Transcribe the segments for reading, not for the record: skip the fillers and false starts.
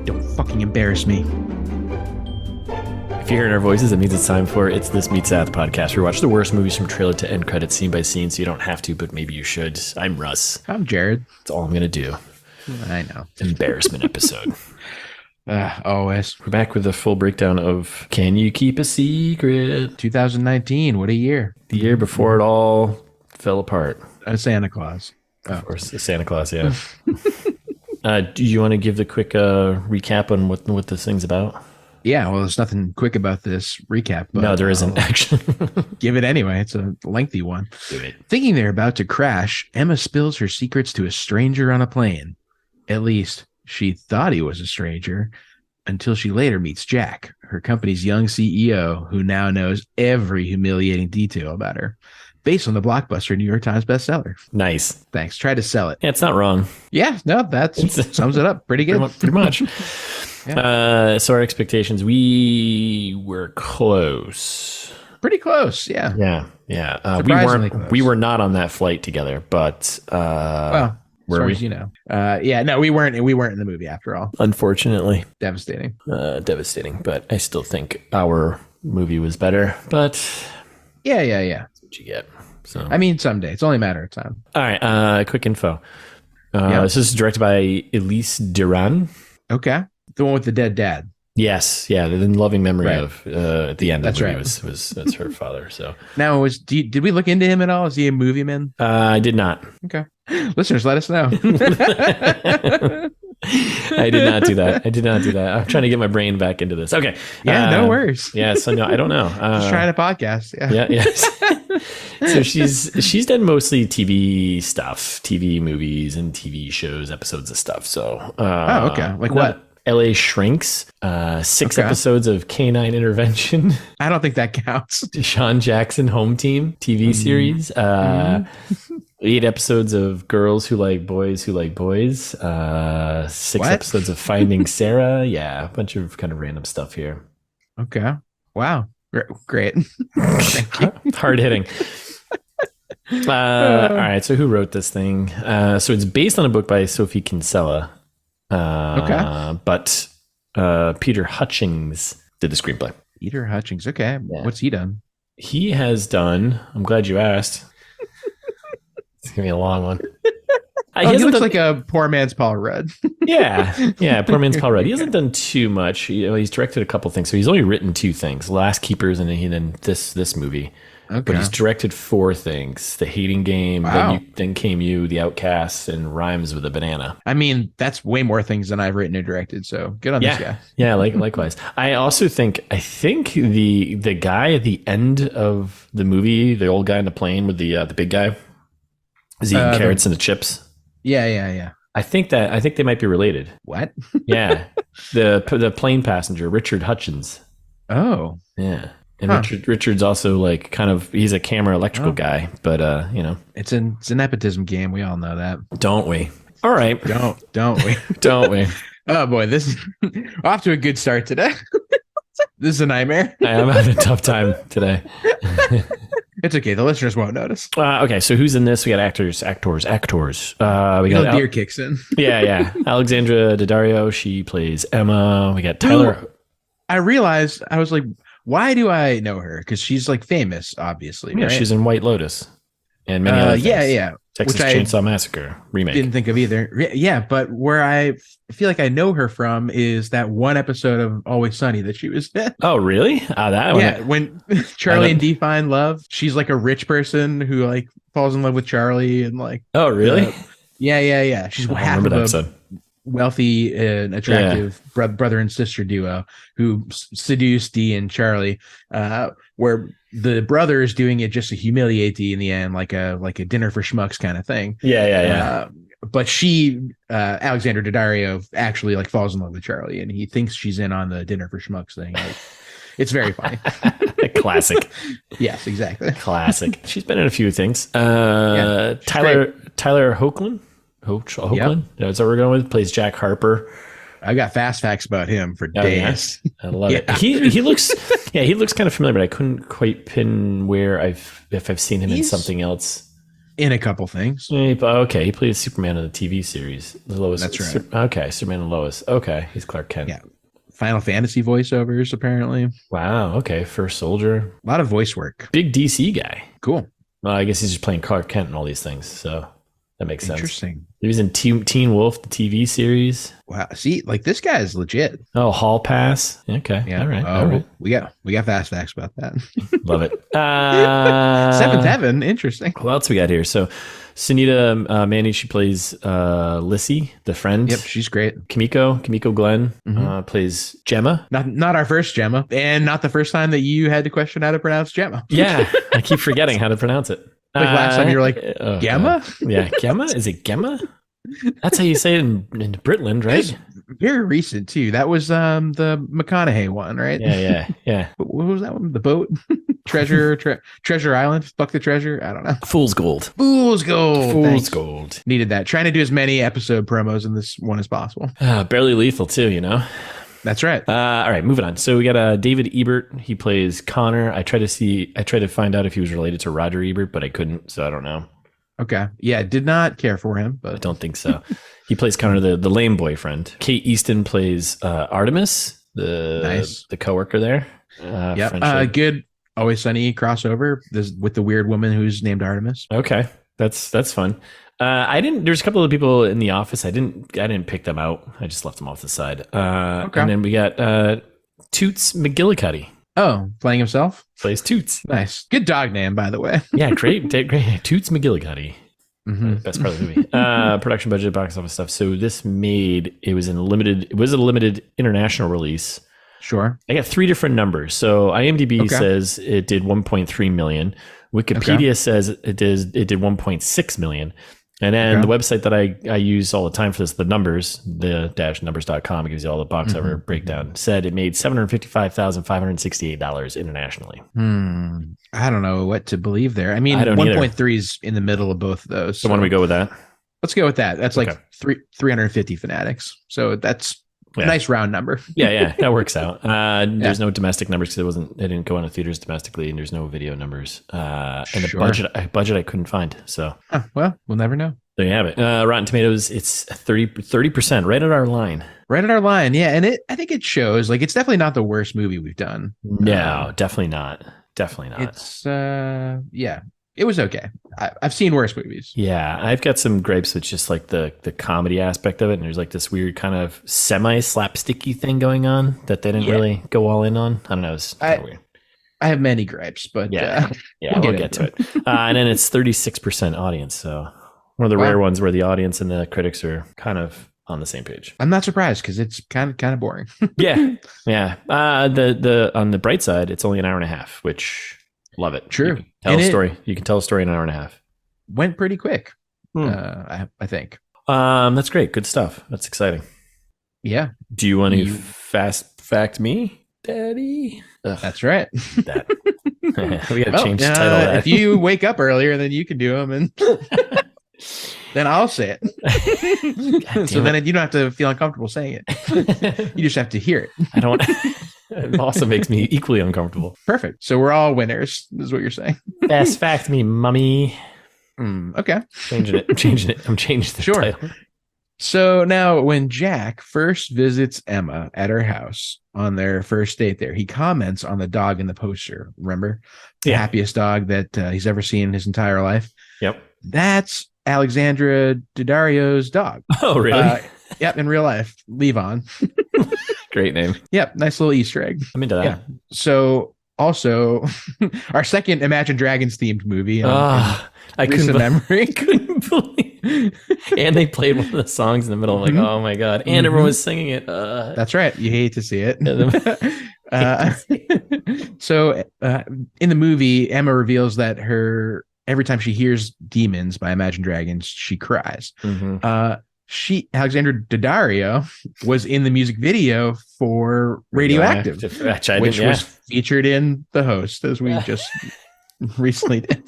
Don't fucking embarrass me. If you're hearing our voices, it means it's time for It's This Meets That podcast, where we watch the worst movies from trailer to end credits, scene by scene, so you don't have to, but maybe you should. I'm Russ. I'm Jared. That's all I'm going to do. I know. Embarrassment episode. Always. We're back with a full breakdown of Can You Keep a Secret? 2019. What a year. The year before it all fell apart. Santa Claus. Of course, Santa Claus, yeah. Do you want to give the quick recap on what this thing's about? Yeah, well, there's nothing quick about this recap. But No, there isn't, actually. Give it anyway. It's a lengthy one. Do it. Thinking they're about to crash, Emma spills her secrets to a stranger on a plane. At least, she thought he was a stranger until she later meets Jack, her company's young CEO, who now knows every humiliating detail about her, based on the blockbuster New York Times bestseller. Nice. Thanks. Try to sell it. Yeah, it's not wrong. Yeah, no, that sums it up pretty good. Pretty much. Yeah. So our expectations, we were close. Pretty close, yeah. Yeah. Surprisingly close. We were not on that flight together, but well, as far as you know. No, we weren't in the movie after all. Unfortunately. Devastating. Devastating, but I still think our movie was better. But yeah. That's what you get. So I mean, someday. It's only a matter of time. All right, quick info. This is directed by Elise Duran. Okay. The one with the dead dad. Yes, yeah, the loving memory Right. of at the end. That's of the right. movie that's her father. So Now, did we look into him at all? Is he a movie man? I did not. Okay. Listeners, let us know. I did not do that. I'm trying to get my brain back into this. Okay. Yeah, no worries. Yeah, so no, I don't know. Just trying a podcast. Yeah. Yes. So she's done mostly TV stuff, TV movies and TV shows, episodes of stuff. So okay. Like what? LA Shrinks, 6 episodes of Canine Intervention. I don't think that counts. Deshaun Jackson Home Team TV series. 8 episodes of Girls Who Like Boys Who Like Boys. 6 What? episodes of Finding Sarah. Yeah, a bunch of kind of random stuff here. Okay. Wow. Great. Thank you. Hard hitting. All right, so who wrote this thing? So it's based on a book by Sophie Kinsella. Okay. But Peter Hutchings did the screenplay. Peter Hutchings. Okay. Yeah. What's he done? He has done, I'm glad you asked. It's going to be a long one. He looks like a poor man's Paul Rudd. Yeah, poor man's Paul Rudd. He hasn't done too much. He's directed a couple things. So he's only written 2 things, Last Keepers and then this movie. Okay. But he's directed 4 things: The Hating Game, Wow. then Came You, The Outcasts, and Rhymes with a Banana. I mean, that's way more things than I've written or directed. So good on this guy. Yeah, likewise. I think the guy at the end of the movie, the old guy in the plane with the big guy, is eating carrots and the chips. Yeah. I think they might be related. What? Yeah, the plane passenger, Richard Hutchins. Oh. Yeah. And Richard's also like kind of, he's a camera electrical guy, but It's a nepotism game. We all know that. don't we? All right. Don't we? Don't we? Oh boy, this is off to a good start today. This is a nightmare. I'm having a tough time today. It's okay. The listeners won't notice. Okay, so who's in this? We got actors. We got Deer kicks in. yeah. Alexandra Daddario, she plays Emma. We got Tyler. I realized, I was like, why do I know her? Because she's like famous, obviously. Yeah, right? she's in White Lotus and many other things. Yeah. Texas Which Chainsaw Massacre remake. Didn't think of either. Yeah, but where I feel like I know her from is that one episode of Always Sunny that she was in. Oh, really? When Charlie and Dee find love, she's like a rich person who like falls in love with Charlie and like. Oh, really? Yeah. She's half of remember that a episode. Wealthy and attractive brother and sister duo who seduce Dee and Charlie, where the brother is doing it just to humiliate Dee in the end, like a dinner for schmucks kind of thing. Yeah. But she, Alexandra Daddario, actually like falls in love with Charlie, and he thinks she's in on the dinner for schmucks thing. Like, it's very funny. Classic. Yes, exactly. Classic. She's been in a few things. Yeah, Tyler Hoechlin. Hoechlin? Yeah, that's what we're going with. Plays Jack Harper. I got fast facts about him for days. Yeah. I love it. He looks kind of familiar, but I couldn't quite pin where if I've seen him in something else. in a couple things. Okay, he plays Superman in the TV series. The Lois. That's right. Okay, Superman and Lois. Okay, he's Clark Kent. Yeah. Final Fantasy voiceovers, apparently. Wow. Okay, First Soldier. A lot of voice work. Big DC guy. Cool. Well, I guess he's just playing Clark Kent and all these things, so that makes sense. Interesting. He was in Teen Wolf, the TV series. Wow. See, like this guy is legit. Oh, Hall Pass. Okay. Yeah. All right. Oh, all right. We got fast facts about that. Love it. Seventh Heaven. Interesting. What else we got here? So, Sunita Mani, she plays Lissy, the friend. Yep, she's great. Kimiko Glenn plays Gemma. Not our first Gemma, and not the first time that you had to question how to pronounce Gemma. Yeah, I keep forgetting how to pronounce it. Like last time you were like, Gemma? Yeah, Gemma? Is it Gemma? That's how you say it in Britland, right? It's very recent too. That was the McConaughey one, right? Yeah. What was that one? The boat? Treasure Island? Buck the Treasure? I don't know. Fool's Gold. Fool's Gold. Fool's Thanks. Gold. Needed that. Trying to do as many episode promos in this one as possible. Barely Lethal too, you know? That's right. All right, moving on. So we got David Ebert. He plays Connor. I tried to find out if he was related to Roger Ebert, but I couldn't, so I don't know. Okay. Yeah, did not care for him, but I don't think so. He plays Connor, the lame boyfriend. Kate Easton plays Artemis, the coworker there. Yeah. Good Always Sunny crossover with the weird woman who's named Artemis. Okay. That's fun. There's a couple of people in the office. I didn't pick them out. I just left them off the side. Okay. And then we got Toots McGillicuddy. Oh, playing himself? Plays Toots. Nice. Good dog name, by the way. Yeah, great. Toots McGillicuddy. Mm-hmm. Best part of the movie. Production budget, box office stuff. So it was a limited international release. Sure. I got 3 different numbers. So IMDb says it did 1.3 million. Wikipedia says it did 1.6 million. And then the website that I use all the time for this, the numbers, the -numbers.com, it gives you all the box office breakdown, said it made $755,568 internationally. I don't know what to believe there. I mean, 1.3 is in the middle of both of those. So why don't we go with that? Let's go with that. That's like 350 fanatics. So that's a nice round number. Yeah, that works out. There's no domestic numbers because it didn't go into theaters domestically, and there's no video numbers. And the budget I couldn't find. So well, we'll never know. There you have it. Rotten Tomatoes, it's 30%, right at our line. Right at our line, yeah. And I think it shows. Like, it's definitely not the worst movie we've done. No, definitely not. Definitely not. It's it was okay. I've seen worse movies. Yeah, I've got some gripes with just like the comedy aspect of it, and there's like this weird kind of semi slapsticky thing going on that they didn't really go all in on. I don't know. It's kind of weird. I have many gripes, but we'll get to it. And then it's 36% audience, so one of the rare ones where the audience and the critics are kind of on the same page. I'm not surprised because it's kind of boring. Yeah. The on the bright side, it's only an hour and a half, which love it. True. You can tell a story in an hour and a half. Went pretty quick. I think. That's great. Good stuff. That's exciting. Yeah. Do you want to fast fact me, Daddy? Ugh. That's right. That. We got to change the title of that. If you wake up earlier, then you can do them, and then I'll say it. So then you don't have to feel uncomfortable saying it. You just have to hear it. I don't. It also makes me equally uncomfortable. Perfect. So we're all winners, is what you're saying. Fast fact me, mummy. Okay. Changing it. I'm changing the title. So now when Jack first visits Emma at her house on their first date there, he comments on the dog in the poster. Remember? The happiest dog that he's ever seen in his entire life. Yep. That's Alexandra Daddario's dog. Oh, really? Yep, in real life. Levon. Great name. Yep, nice little Easter egg. I'm into that. Yeah. So also our second Imagine Dragons themed movie. I couldn't believe. And they played one of the songs in the middle. I'm like, oh my god! And everyone was singing it. That's right. You hate to see it. So in the movie, Emma reveals that every time she hears "Demons" by Imagine Dragons, she cries. Alexandra Daddario was in the music video for Radioactive, which was featured in The Host, as we just recently did.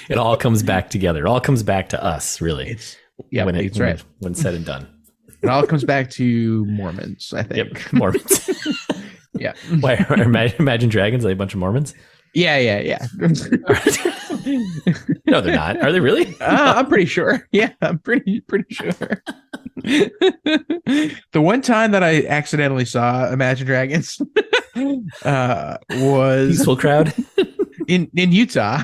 It all comes back together. It all comes back to us, really. When said and done. It all comes back to Mormons, I think. Yep, Mormons. Yeah. Why are Imagine Dragons like a bunch of Mormons? Yeah. No, they're not. Are they really? I'm pretty sure. Yeah, I'm pretty sure. The one time that I accidentally saw Imagine Dragons was peaceful crowd in Utah.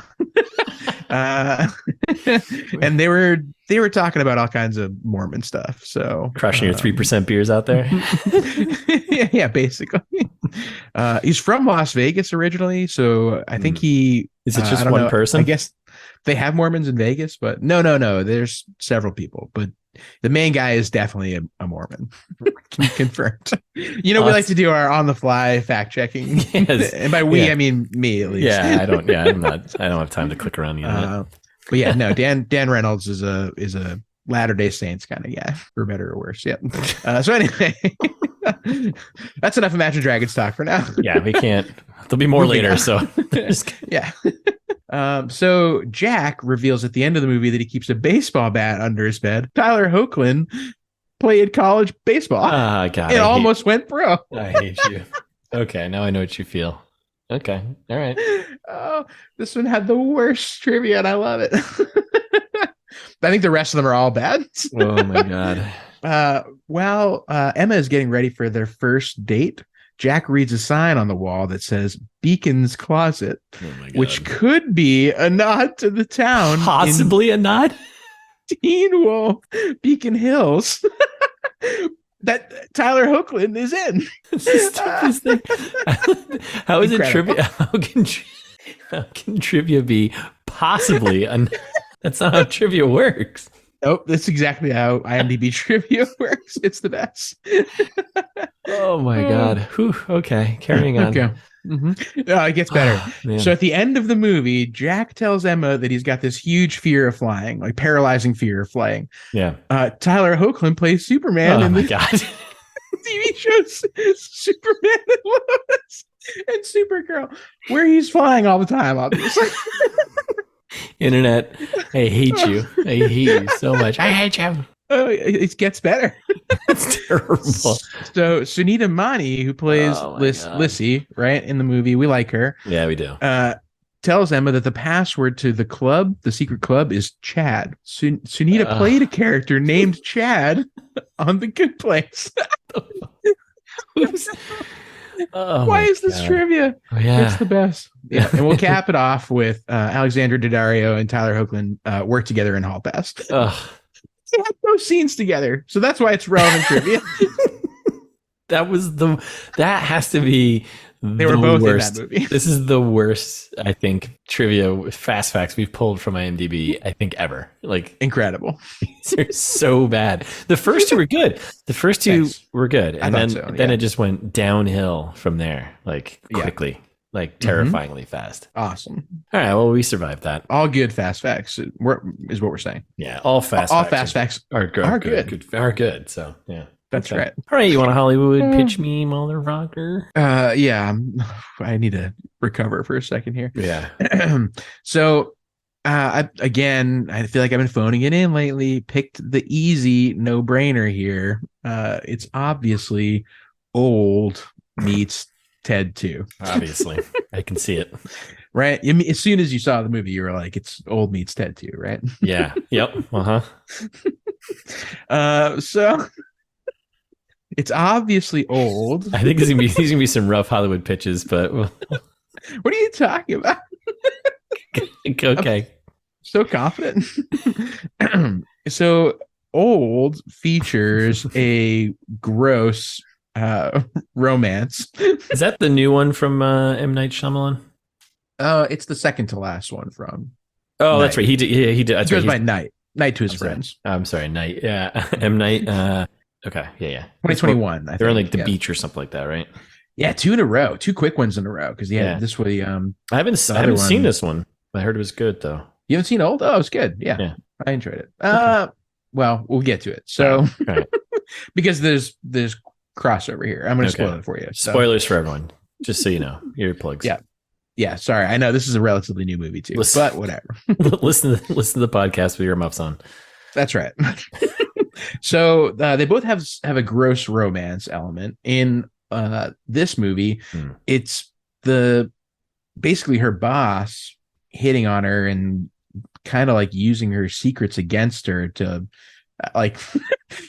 And they were talking about all kinds of Mormon stuff. So crushing your 3% beers out there. Yeah, basically. He's from Las Vegas originally, so I think he is it just one person? I guess they have Mormons in Vegas, but no. There's several people, but the main guy is definitely a Mormon. Confirmed. We like to do our on the fly fact checking. Yes. And by we, I mean me at least. Yeah, I don't have time to click around the internet. But yeah, no, Dan Reynolds is a Latter-day Saints kind of guy, for better or worse. Yep. So anyway, that's enough Imagine Dragons talk for now. Yeah, we can't. There'll be more later. So yeah. So Jack reveals at the end of the movie that he keeps a baseball bat under his bed. Tyler Hoechlin played college baseball. God, it almost went pro. I hate you. Okay, now I know what you feel. Okay, all right. Oh, this one had the worst trivia, and I love it. I think the rest of them are all bad. Oh my God. While Emma is getting ready for their first date, Jack reads a sign on the wall that says Beacon's Closet, which could be a nod to the town. Possibly a nod? Teen Wolf, Beacon Hills. That Tyler Hoechlin is in. How is it trivia? How can trivia be possibly a... That's not how trivia works. Nope, that's exactly how IMDb trivia works. It's the best. Oh my God. Whew, okay, carrying on. Okay. Mm-hmm. It gets better. So at the end of the movie, Jack tells Emma that he's got this huge fear of flying, like paralyzing fear of flying. Yeah. Tyler Hoechlin plays Superman in the TV shows Superman and Lois and Supergirl, where he's flying all the time, obviously. Internet, I hate you. I hate you so much. I hate you. Oh, it gets better. It's terrible. So Sunita Mani, who plays Lissy, right, in the movie, we like her. Yeah, we do. Tells Emma that the password to the club, the secret club, is Chad. Sunita played a character named Chad on The Good Place. Why is this trivia? Oh, yeah. It's the best. Yeah, and we'll cap it off with Alexandra Daddario and Tyler Hoechlin work together in Hall Pass. They had no scenes together, so that's why it's relevant trivia. That has to be. They were both worst. in that movie. This is the worst, I think, trivia fast facts we've pulled from IMDb, I think, ever. Like, incredible. They're so bad. The first two were good. Were good. And then it just went downhill from there, like quickly, like terrifyingly fast. Awesome. All right. Well, we survived that. All good fast facts is what we're saying. Yeah. All fast facts are good. Are good. So, yeah. That's right. All right, you want a Hollywood pitch me, motherfucker? Yeah, I need to recover for a second here. Yeah. So, I feel like I've been phoning it in lately. Picked the easy no-brainer here. It's obviously Old meets Ted 2. Obviously, I can see it. Right. As soon as you saw the movie, you were like, "It's Old meets Ted 2," right? Yeah. Yep. So. It's obviously old. I think there's gonna be some rough Hollywood pitches, but what are you talking about? Okay, I'm so confident. So Old features a gross romance. Is that the new one from M. Night Shyamalan? It's the second to last one from. Oh, Night. That's right. He did. Yeah, he did. He goes by Night to his friends. I'm sorry, Night. Yeah, M. Night. Okay. Yeah. 2021. They're on like the beach or something like that, right? Yeah, 2 in a row, 2 quick ones in a row. Because this was I haven't seen this one. I heard it was good though. You haven't seen Old? Oh, it's good. Yeah. I enjoyed it. Okay. Well, we'll get to it. So, right. Because there's crossover here. I'm going to spoil it for you. So. Spoilers for everyone, just so you know. Earplugs. Yeah. Sorry, I know this is a relatively new movie too, but whatever. listen to the podcast with your muffs on. That's right. So they both have a gross romance element in this movie. It's basically her boss. hitting on her and kind of like using her secrets against her to like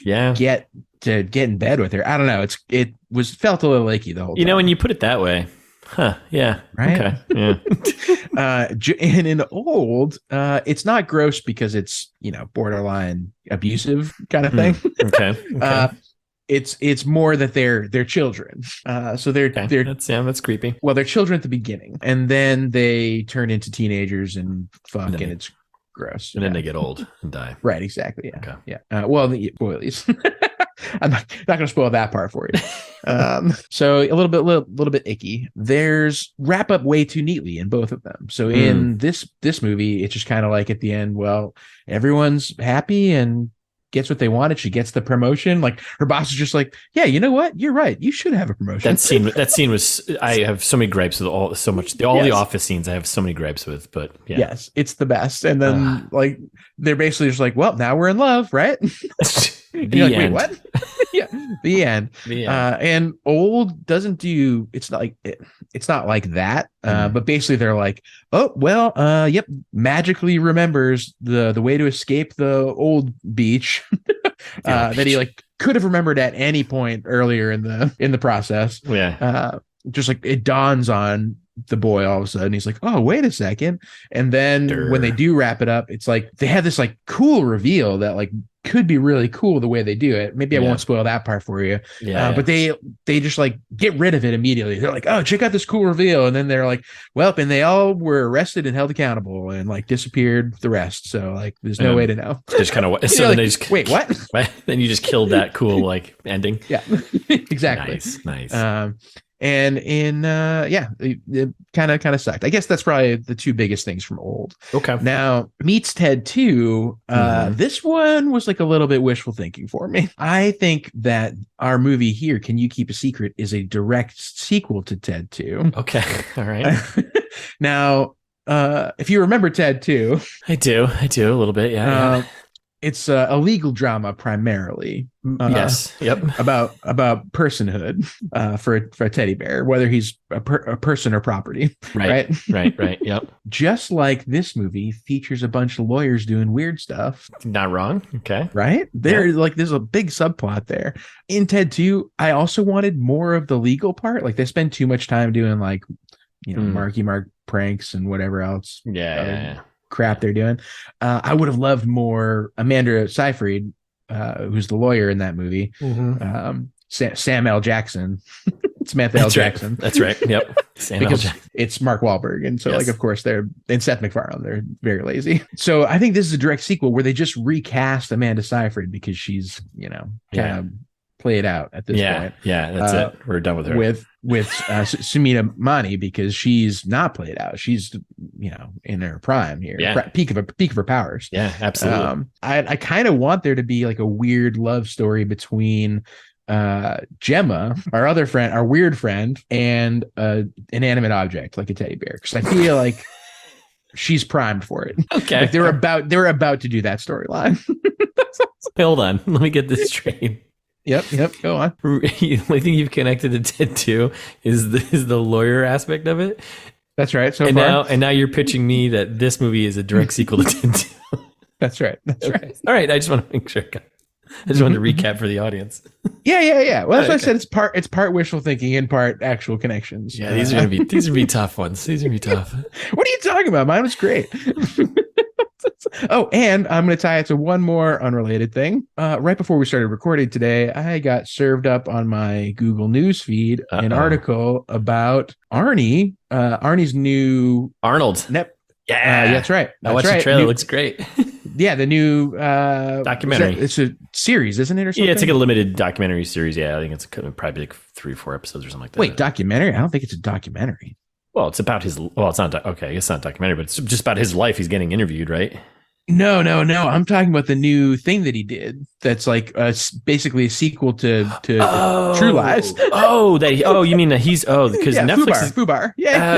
get in bed with her. I don't know. It felt a little icky the whole time. When you put it that way. Huh. Yeah. Right. Okay. Yeah. And in Old, it's not gross because it's, borderline abusive kind of thing. Okay. It's more that they're children. So they're that's creepy. Well, they're children at the beginning, and then they turn into teenagers and fuck, and it's gross. And then they get old and die. Right. Exactly. Yeah. Okay. Yeah. Well, the spoilies. I'm not going to spoil that part for you. So a little bit icky. There's wrap up way too neatly in both of them. So in this movie, it's just kind of like at the end, well, everyone's happy and gets what they wanted. She gets the promotion. Like her boss is just like, yeah, you know what? You're right. You should have a promotion. That scene was. I have so many gripes with all the office scenes. I have so many gripes with, but yeah. Yes, it's the best. And then like they're basically just like, well, now we're in love, right? The end. Wait, what? Yeah, the end. And Old doesn't do. It's not like that. But basically, they're like, oh well, yep, magically remembers the way to escape the old beach that he like could have remembered at any point earlier in the process. Yeah. Just like it dawns on the boy all of a sudden. He's like, oh, wait a second. And then when they do wrap it up, it's like they have this like cool reveal that like could be really cool the way they do it. Maybe I won't spoil that part for you. But they just like get rid of it immediately. They're like, oh, check out this cool reveal. And then they're like, well, and they all were arrested and held accountable and like disappeared the rest. So like there's no way to know. Just kind of so then like, they just wait, what? Then you just killed that cool like ending. Yeah. Exactly. Nice. And in it kind of sucked. I guess that's probably the two biggest things from Old. Okay. Now meets Ted 2. This one was like a little bit wishful thinking for me. I think that our movie here, Can You Keep a Secret, is a direct sequel to Ted 2. Okay. All right. Now, if you remember Ted 2, I do a little bit. Yeah. It's a legal drama primarily. Yes. Yep. About personhood for a teddy bear, whether he's a person or property. Right. Yep. Just like this movie features a bunch of lawyers doing weird stuff. Not wrong. Okay. Right. There's a big subplot there. In Ted 2, I also wanted more of the legal part. Like they spend too much time doing like, Marky Mark pranks and whatever else. Yeah. Crap they're doing. I would have loved more Amanda Seyfried, who's the lawyer in that movie. Sam L. Jackson. Samantha L. Jackson. That's right. Yep. Because it's Mark Wahlberg. And so like, of course and Seth MacFarlane, they're very lazy. So I think this is a direct sequel where they just recast Amanda Seyfried because she's, kind of played out at this point. Yeah. That's it. We're done with her. With Sunita Mani because she's not played out. She's in her prime here, peak of her powers. Yeah, absolutely. I kind of want there to be like a weird love story between Gemma, our weird friend, and an inanimate object like a teddy bear, because I feel like she's primed for it. Okay, like they're about to do that storyline. Hold on, let me get this straight. Yep. Go on. The only thing you've connected to Ted 2 is the lawyer aspect of it. That's right. Now you're pitching me that this movie is a direct sequel to Ted 2. That's right. Right. All right. I just want to make sure. I just wanted to recap for the audience. Yeah. Well, that's why I said it's part wishful thinking and part actual connections. Yeah, these are gonna be tough ones. These are gonna be tough. What are you talking about? Mine was great. Oh, and I'm going to tie it to one more unrelated thing. Right before we started recording today, I got served up on my Google News feed an article about Arnie. Arnie's new Arnold. That's right. I watched the trailer. It looks great. Yeah, the new documentary. It's a series, isn't it? Or something? Yeah, it's like a limited documentary series. Yeah, I think it's probably like 3-4 episodes or something like that. Wait, documentary? I don't think it's a documentary. Well, it's about his. Well, it's not. Okay, I guess it's not a documentary, but it's just about his life. He's getting interviewed, right? No. I'm talking about the new thing that he did. That's like basically a sequel to True Lies. You mean that he's because Netflix is Fubar. Yeah.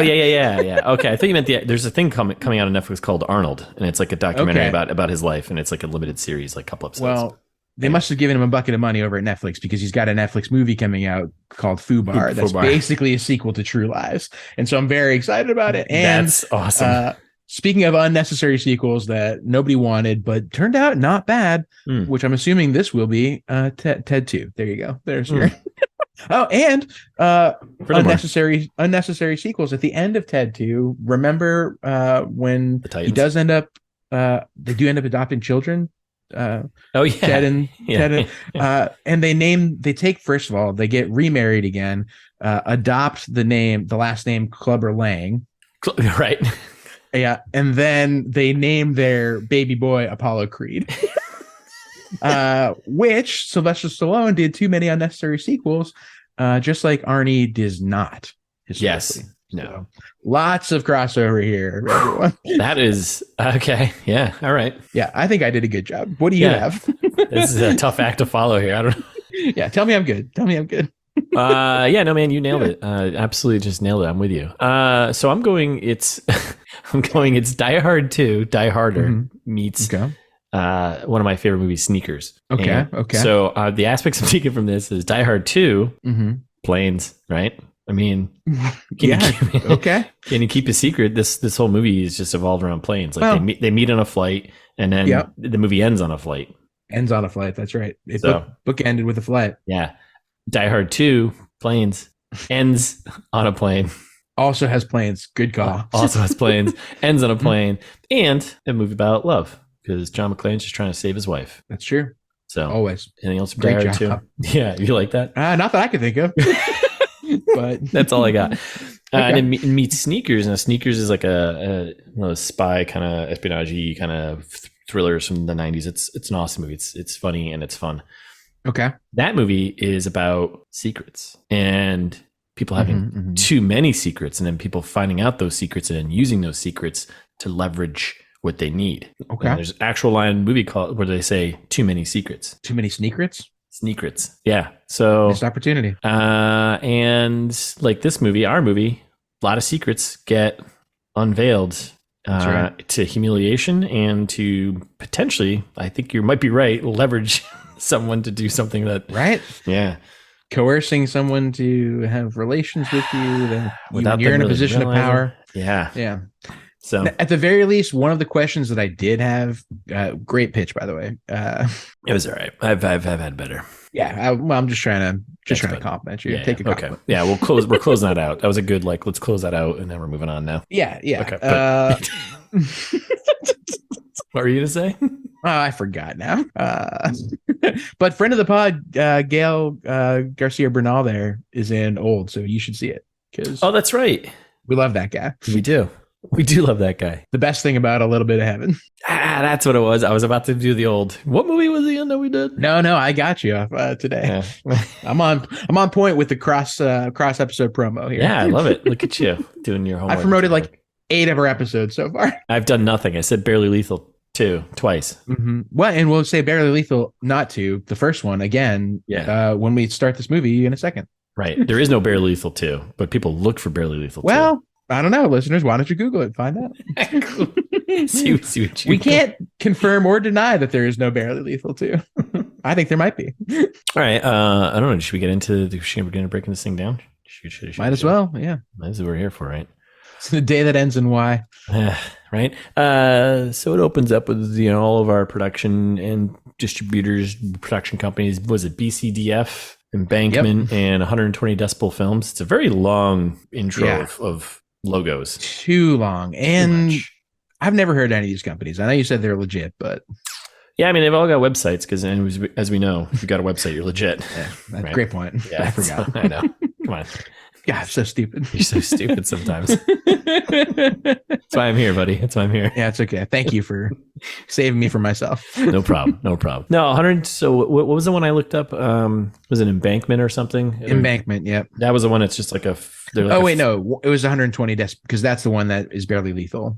Okay, I thought you meant there's a thing coming out on Netflix called Arnold, and it's like a documentary about his life, and it's like a limited series, like a couple episodes. Well, they must have given him a bucket of money over at Netflix because he's got a Netflix movie coming out called Fubar. That's basically a sequel to True Lies, and so I'm very excited about it. And that's awesome. speaking of unnecessary sequels that nobody wanted, but turned out not bad, which I'm assuming this will be Ted 2. There you go. There's your... Oh, and unnecessary sequels at the end of Ted 2. Remember when he does end up, they do end up adopting children? Ted and they take, first of all, they get remarried again, adopt the last name Clubber Lang. Right. Yeah. And then they name their baby boy Apollo Creed. Which Sylvester Stallone did too many unnecessary sequels, just like Arnie does not. Yes. No. So, lots of crossover here, everyone. That is okay. Yeah. All right. Yeah, I think I did a good job. What do you have? This is a tough act to follow here. I don't know. Yeah, tell me I'm good. Yeah, no, man, you nailed it. Absolutely just nailed it. I'm with you. So I'm going, it's Die Hard 2, Die Harder meets one of my favorite movies, Sneakers. Okay. So the aspects I'm taking from this is Die Hard 2, planes, right? I mean, can you keep a secret? This whole movie is just evolved around planes. Like they meet on a flight, and then the movie ends on a flight. Ends on a flight. That's right. It book ended with a flight. Yeah. Die Hard 2, planes, ends on a plane. Also has planes. Good call. Also has planes, ends on a plane, and a movie about love because John McClane's just trying to save his wife. That's true. So always. Anything else from Die Hard 2? Yeah, you like that? Not that I could think of. But that's all I got. And then meets Sneakers. Now, Sneakers is like a spy kind of espionage kind of thrillers from the 90s. It's an awesome movie. It's funny and it's fun. Okay. That movie is about secrets and people having too many secrets, and then people finding out those secrets and then using those secrets to leverage what they need. Okay. And there's an actual line in the movie called where they say too many secrets. Too many sneakrets? Sneakrets. Yeah. So missed opportunity. And like this movie, our movie, a lot of secrets get unveiled to humiliation and to potentially, I think you might be right, leverage someone to do something that yeah, coercing someone to have relations with you then you're in a position of power. Yeah. So at the very least, one of the questions that I did have, great pitch by the way, it was all right. I've had better. Yeah, I'm just trying to compliment you. Take a compliment. Okay. Yeah, we're closing that out. That was a good let's close that out and then we're moving on now. Yeah. Okay. What were you gonna say? I forgot now. But friend of the pod, Gail Garcia Bernal there is in Old, so you should see it. Oh, that's right. We love that guy. We do. We do love that guy. The best thing about A Little Bit of Heaven. That's what it was. I was about to do the old. What movie was he in that we did? No, I got you today. Yeah. I'm on point with the cross episode promo here. Yeah, I love it. Look at you doing your homework. I promoted like 8 of our episodes so far. I've done nothing. I said Barely Lethal 2 twice. Well, and we'll say Barely Lethal not 2, the first one again. Yeah. When we start this movie in a second. Right. There is no Barely Lethal 2, but people look for Barely Lethal 2. Well, I don't know, listeners. Why don't you Google it and find out? see what we can't confirm or deny that there is no Barely Lethal 2. I think there might be. All right. I don't know. Should we get into breaking this thing down? Might as well. Yeah. That's what we're here for, right? It's the day that ends in Y. Right. So it opens up with all of our production and distributors, production companies. Was it BCDF, Embankment, and 120 Decibel Films? It's a very long intro of logos. Too long. And I've never heard of any of these companies. I know you said they're legit, but yeah, I mean, they've all got websites because, as we know, if you've got a website, you're legit. Yeah, that's a great point. Yeah, I forgot. I know. Come on. God, I'm so stupid. You're so stupid sometimes. That's why I'm here, buddy. That's why I'm here. Yeah, it's okay. Thank you for saving me from myself. No problem. No, 100. So what was the one I looked up? Was it Embankment or something? Embankment, yep. That was the one that's just like a... no. It was 120 because that's the one that is Barely Lethal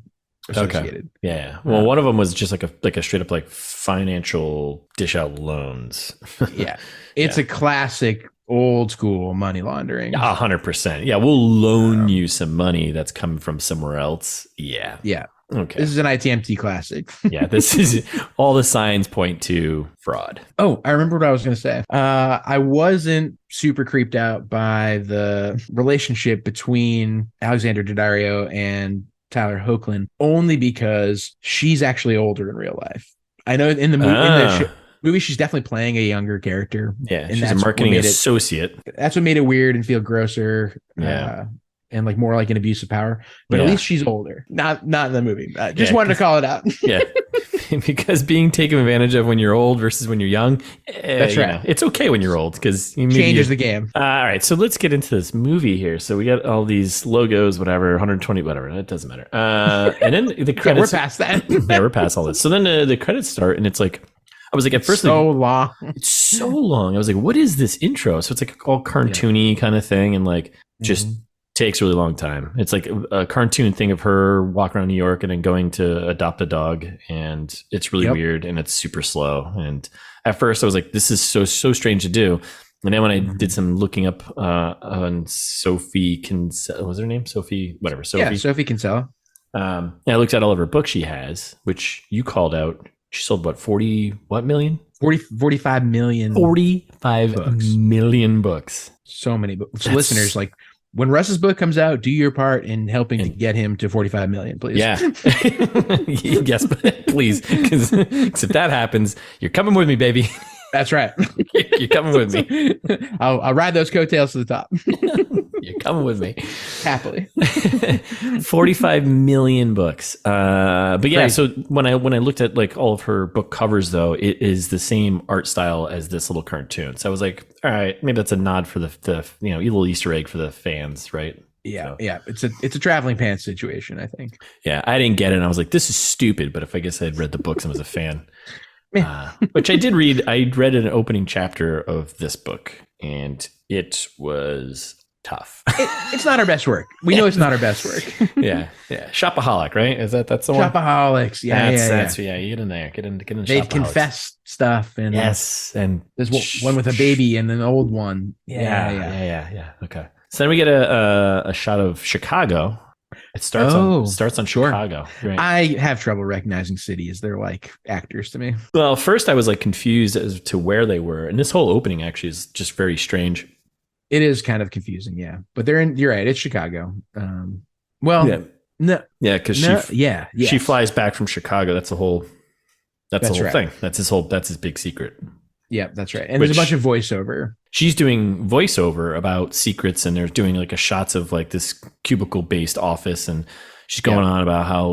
associated. Okay. Yeah. Well, one of them was just like a straight up like financial dish out loans. Yeah. It's a classic old school money laundering. 100%. Yeah. We'll loan you some money that's coming from somewhere else. Yeah. Yeah. Okay. This is an ITMT classic. Yeah. This is all the signs point to fraud. Oh, I remember what I was going to say. I wasn't super creeped out by the relationship between Alexandra Daddario and Tyler Hoechlin, only because she's actually older in real life. I know in the movie, she's definitely playing a younger character. Yeah, and she's a marketing associate. That's what made it weird and feel grosser. Yeah. And like more like an abuse of power, but at least she's older. Not in the movie. Just wanted to call it out. Yeah, because being taken advantage of when you're old versus when you're young, that's right. It's okay when you're old because changes the game. All right, so let's get into this movie here. So we got all these logos, whatever, 120, whatever. It doesn't matter. And then the credits. We're past that. Yeah, we're past all this. So then the credits start, and it's like. I was like, at first, long. It's so long. I was like, what is this intro? So it's like all cartoony kind of thing, and like just takes a really long time. It's like a cartoon thing of her walking around New York and then going to adopt a dog, and it's really weird and it's super slow. And at first, I was like, this is so strange to do. And then when I did some looking up on Sophie Kinsella, was her name Sophie? Whatever. Sophie. Yeah, Sophie Kinsella. And I looked at all of her books she has, which you called out. She sold what, 45 million? 45 books. Million books. So many books. So listeners, like when Russ's book comes out, do your part in helping to get him to 45 million, please. Yeah. Yes, please. Because if that happens, you're coming with me, baby. That's right. You're coming with me. I'll ride those coattails to the top. You're coming with me. Happily. 45 million books. But yeah, so when I looked at like all of her book covers, though, it is the same art style as this little cartoon. So I was like, all right, maybe that's a nod for the little Easter egg for the fans, right? Yeah, so. Yeah. It's a traveling pants situation, I think. Yeah, I didn't get it. And I was like, this is stupid. But if I guess I'd read the books and was a fan. Which I did read. I read an opening chapter of this book, and it was tough. It's not our best work. We know it's not our best work. Yeah. Shopaholic, right? That's the one? Shopaholics. Yeah, that's you get in there. Get in. They've confessed stuff, and and there's one with a baby and an old one. Yeah. Okay. So then we get a shot of Chicago. It starts on Chicago. Right. I have trouble recognizing cities. They're like actors to me. Well, first I was like confused as to where they were, and this whole opening actually is just very strange. It is kind of confusing, yeah. But you're right. It's Chicago. Because she flies back from Chicago. That's the whole thing. That's his big secret. Yeah, that's right. And there's a bunch of voiceover. She's doing voiceover about secrets, and they're doing like a shots of like this cubicle based office, and she's going on about how,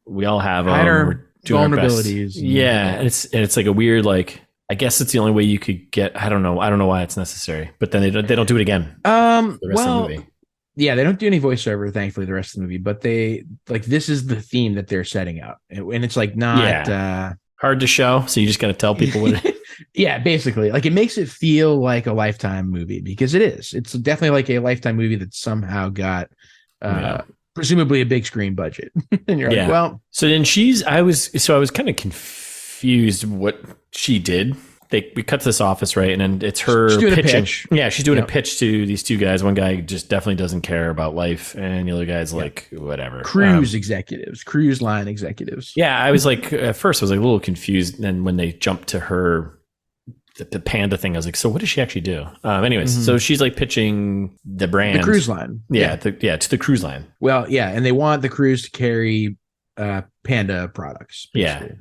we all have our vulnerabilities. And it's like a weird, like, I guess it's the only way you could get, I don't know why it's necessary, but then they don't do it again. The rest of the movie. Yeah, they don't do any voiceover, thankfully, the rest of the movie, but they like, this is the theme that they're setting up, and it's like not hard to show. So you just got to tell people what yeah, basically, like it makes it feel like a Lifetime movie, because it is. It's definitely like a Lifetime movie that somehow got presumably a big screen budget. And you're like, well, so then I was kind of confused what she did. We cut to this office, right? And then it's her pitch. Yeah, she's doing a pitch to these two guys. One guy just definitely doesn't care about life, and the other guy's like, whatever. Cruise line executives. Yeah, I was like, at first I was like a little confused. And then when they jumped to her, the panda thing, I was like, so what does she actually do? Anyways, so she's like pitching the brand. The cruise line. To the cruise line. Well, yeah, and they want the cruise to carry panda products. Basically. Yeah.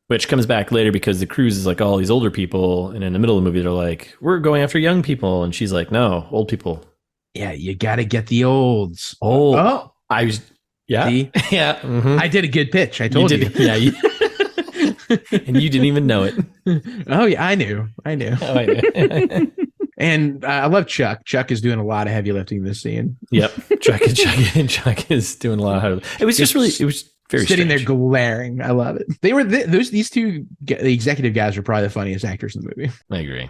Which comes back later because the cruise is like all these older people, and in the middle of the movie, they're like, we're going after young people. And she's like, no, old people. Yeah, you got to get the olds. Oh. I was, yeah. See? Yeah. Mm-hmm. I did a good pitch. I told you. Yeah. And you didn't even know it. Oh, yeah, I knew. Oh, I knew. And I love Chuck. Chuck is doing a lot of heavy lifting this scene. Yep. Chuck is doing a lot of heavy lifting. It was just really, it was very sitting strange. there glaring. I love it. They were these two, the executive guys, are probably the funniest actors in the movie. I agree.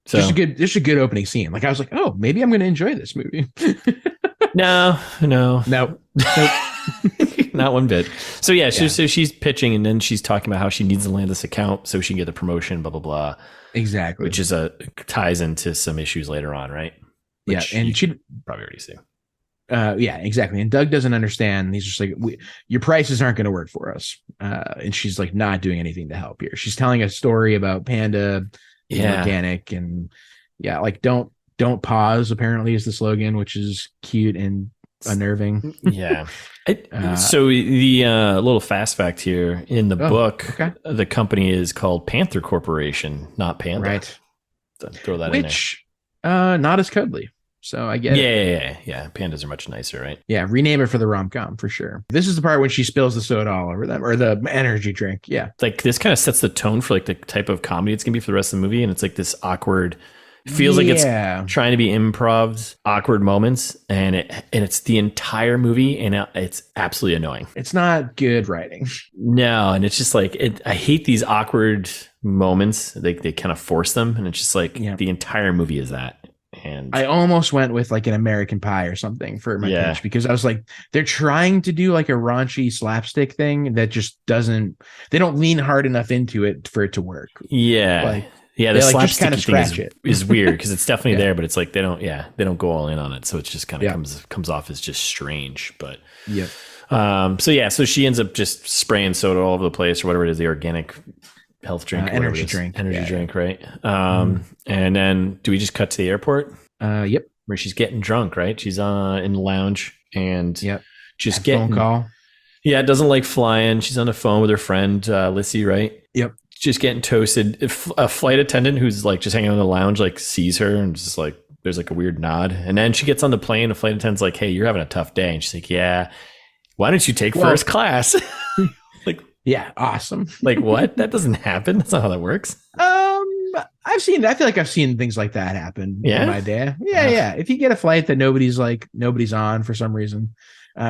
So just a good opening scene. Like I was like, oh, maybe I'm going to enjoy this movie. No. Nope. Not one bit. So yeah, so she's pitching, and then she's talking about how she needs to land this account so she can get the promotion, blah blah blah. Exactly. Which is ties into some issues later on, right? Which and she probably already see. Yeah, exactly. And Doug doesn't understand. He's just like, your prices aren't going to work for us. And she's like not doing anything to help here. She's telling a story about panda, organic, and like don't pause apparently is the slogan, which is cute. And unnerving. Yeah. So the little fast fact here in the book, the company is called Panther Corporation, not Panda. Right. So throw that in there. Not as cuddly. So I get it. Yeah. Pandas are much nicer, right? Yeah. Rename it for the rom-com for sure. This is the part when she spills the soda all over them, or the energy drink. Yeah. Like this kind of sets the tone for like the type of comedy it's gonna be for the rest of the movie, and it's like this awkward. Feels like it's trying to be improv, awkward moments, and it's the entire movie, and it's absolutely annoying. It's not good writing. No, and it's just like I hate these awkward moments. They kind of force them, and it's just like the entire movie is that. And I almost went with like an American Pie or something for my pitch, because I was like, they're trying to do like a raunchy slapstick thing that just doesn't. They don't lean hard enough into it for it to work. Yeah. Like, yeah, the slapstick kind of scratch is weird because it's definitely there, but it's like they don't go all in on it, so it just kind of comes off as just strange. But so she ends up just spraying soda all over the place or whatever it is, the organic health drink, energy drink, right? And then do we just cut to the airport? Yep, where she's getting drunk, right? She's in the lounge and just getting phone call. Yeah, doesn't like flying. She's on the phone with her friend Lissy, right? Yep. Just getting toasted. If a flight attendant who's like just hanging out in the lounge like sees her and just like there's like a weird nod, and then she gets on the plane. The flight attendant's like, "Hey, you're having a tough day," and she's like, "Yeah, why don't you take first class?" Like, yeah, awesome. Like what? That doesn't happen. That's not how that works. I feel like I've seen things like that happen in my day. Yeah. If you get a flight that nobody's on for some reason,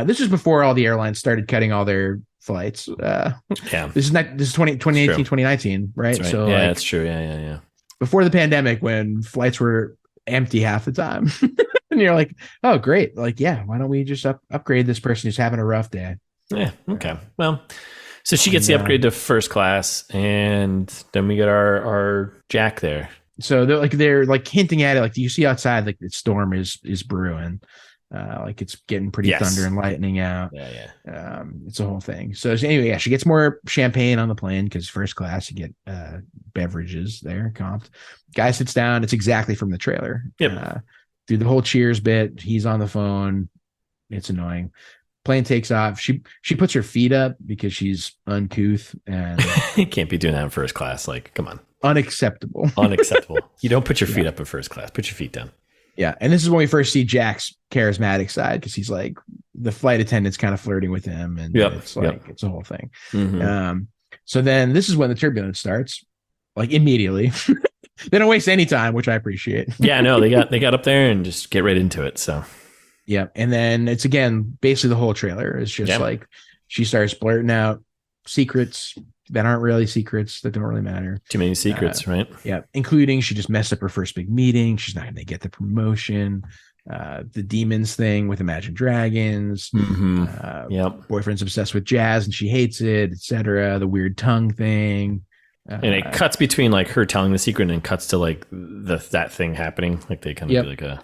this is before all the airlines started cutting all their flights. This is 2018, 2019, right? Right. So that's true. Yeah. Before the pandemic, when flights were empty half the time, and you're like, oh, great. Like, why don't we just upgrade this person who's having a rough day? Yeah. Okay. Well, so she gets the upgrade to first class, and then we get our Jack there. So they're hinting at it. Like, do you see outside? Like the storm is brewing. Like it's getting pretty thunder and lightning out. Yeah. It's a whole thing. So anyway, she gets more champagne on the plane because first class, you get beverages there comped. Guy sits down. It's exactly from the trailer. Yep. Through the whole Cheers bit, he's on the phone. It's annoying. Plane takes off. She puts her feet up because she's uncouth and you can't be doing that in first class. Like, come on. Unacceptable. You don't put your feet up in first class. Put your feet down. Yeah. And this is when we first see Jack's charismatic side, because he's like the flight attendant's kind of flirting with him, and it's a whole thing. Mm-hmm. So then this is when the turbulence starts, like immediately. They don't waste any time, which I appreciate. Yeah, no, they got up there and just get right into it. So yeah. And then it's again basically the whole trailer is just like she starts blurting out secrets that aren't really secrets, that don't really matter. Too many secrets, right? Yeah. Including she just messed up her first big meeting. She's not going to get the promotion. The demons thing with Imagine Dragons. Mm-hmm. Boyfriend's obsessed with jazz and she hates it, etc. The weird tongue thing. And it cuts between like her telling the secret and cuts to like that thing happening. Like they kind of do like a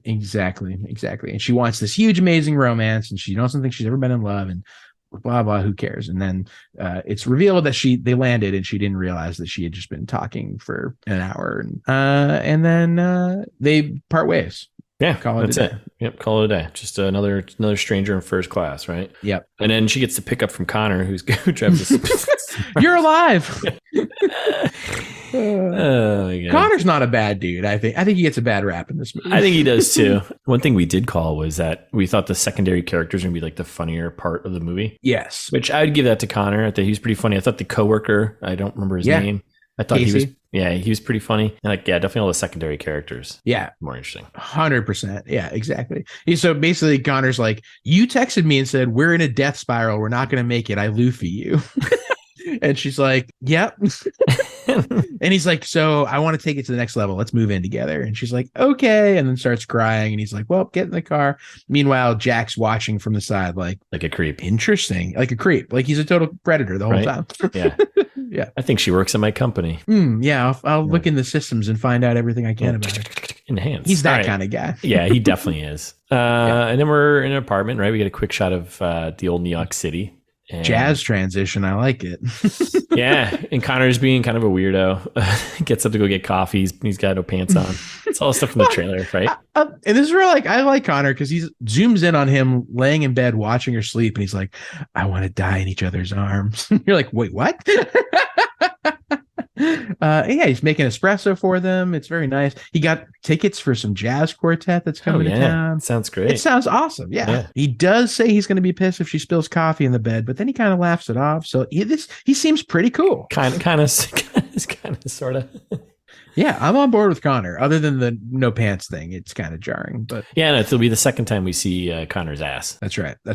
Exactly. And she wants this huge, amazing romance, and she doesn't think she's ever been in love, and blah blah. Who cares? And then it's revealed that they landed, and she didn't realize that she had just been talking for an hour, and then they part ways. Yeah, call it a day. Yep, call it a day. Just another stranger in first class, right? Yep. And then she gets to pick up from Connor, who drives this. You're alive. Oh, Connor's not a bad dude. I think he gets a bad rap in this movie. I think he does too. One thing we did call was that we thought the secondary characters were gonna be like the funnier part of the movie. Yes, which I would give that to Connor. I thought he was pretty funny. I thought the coworker, I don't remember his name. I thought Casey. he was pretty funny. And definitely all the secondary characters. Yeah, more interesting. 100%. Yeah, exactly. So basically, Connor's like, you texted me and said we're in a death spiral. We're not going to make it. I Luffy you. And she's like, yep. And he's like, so I want to take it to the next level. Let's move in together. And she's like, okay. And then starts crying. And he's like, well, get in the car. Meanwhile, Jack's watching from the side, like a creep. Interesting. Like a creep. Like he's a total predator the whole time. Yeah. Yeah. I think she works at my company. Yeah. I'll look in the systems and find out everything I can about it. Enhance. He's that kind of guy. Yeah, he definitely is. And then we're in an apartment, right? We get a quick shot of the old New York City. Jazz transition. I like it. Yeah. And Connor's being kind of a weirdo. Gets up to go get coffee. He's got no pants on. It's all stuff from the trailer, right? And this is where I like Connor because he zooms in on him laying in bed watching her sleep. And he's like, I want to die in each other's arms. You're like, wait, what? Yeah, he's making espresso for them. It's very nice. He got tickets for some jazz quartet that's coming to town. Sounds great. It sounds awesome. Yeah. He does say he's going to be pissed if she spills coffee in the bed, but then he kind of laughs it off. So he seems pretty cool. Kind of, sort of. Yeah, I'm on board with Connor. Other than the no pants thing, it's kind of jarring. But yeah, no, it'll be the second time we see Connor's ass. That's right. All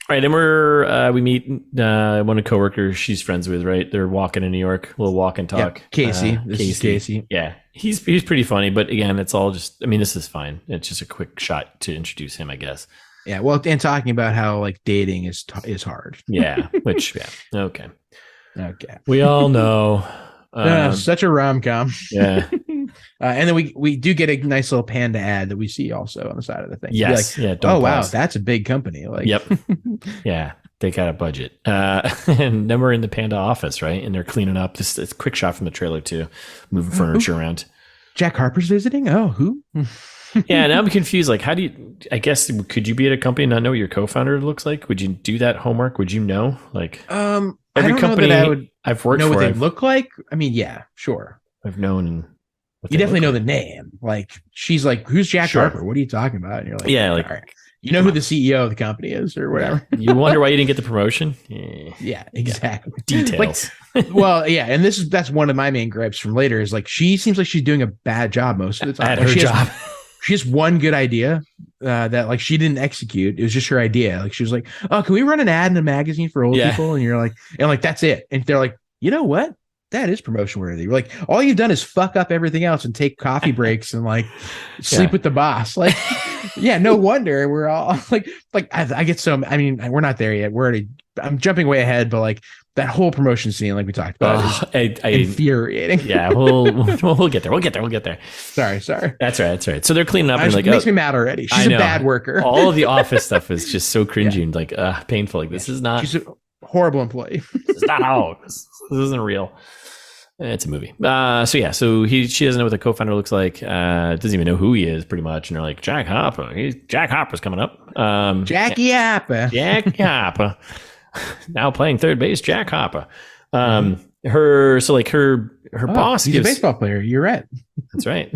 right, and we meet one of the coworkers she's friends with. Right, they're walking in New York. A little walk and talk. Yep. Casey. This is Casey. Yeah, he's pretty funny. But again, it's all just. I mean, this is fine. It's just a quick shot to introduce him, I guess. Yeah. Well, and talking about how like dating is hard. Yeah. Okay. We all know. Such a rom-com. Yeah. And then we do get a nice little panda ad that we see also on the side of the thing. Yes. Like, oh, wow. That's a big company. Like, yep. Yeah. They got a budget. And then we're in the panda office, right? And they're cleaning up. Just a quick shot from the trailer too, moving furniture around. Jack Harper's visiting? Oh, who? Yeah. Now I'm confused. Like, could you be at a company and not know what your co-founder looks like? Would you do that homework? Would you know? Like, every company I've worked for, know what they look like. I mean, yeah, sure. I've known. You definitely know the name. Like, she's like, "Who's Jack Harper? What are you talking about?" And you're like, "Yeah, like, all right. You know who the CEO of the company is, or whatever." You wonder why you didn't get the promotion. Yeah, exactly. Details. Well, yeah, and that's one of my main gripes from later is like she seems like she's doing a bad job most of the time. At her job. She has one good idea that like she didn't execute. It was just her idea. Like she was like, "Oh, can we run an ad in a magazine for old people?" And you're like, that's it. And they're like, you know what? That is promotion worthy. You're like, all you've done is fuck up everything else and take coffee breaks and like sleep with the boss. Like, yeah, no wonder we're all like I get so. I mean, we're not there yet. I'm jumping way ahead, but like that whole promotion scene, like we talked about, is infuriating. Yeah, we'll get there. We'll get there. Sorry. That's right. So they're cleaning up. It makes me mad already. She's a bad worker. All of the office stuff is just so cringy and like painful. Like this is not. She's a horrible employee. This is not how. This isn't real. It's a movie. So she doesn't know what the co-founder looks like. Doesn't even know who he is, pretty much. And they're like, Jack Harper. Jack Harper's coming up. Jackie Harper. Jackie Harper. Now playing third base, Jack Harper. Her boss. He's a baseball player. You're right. That's right.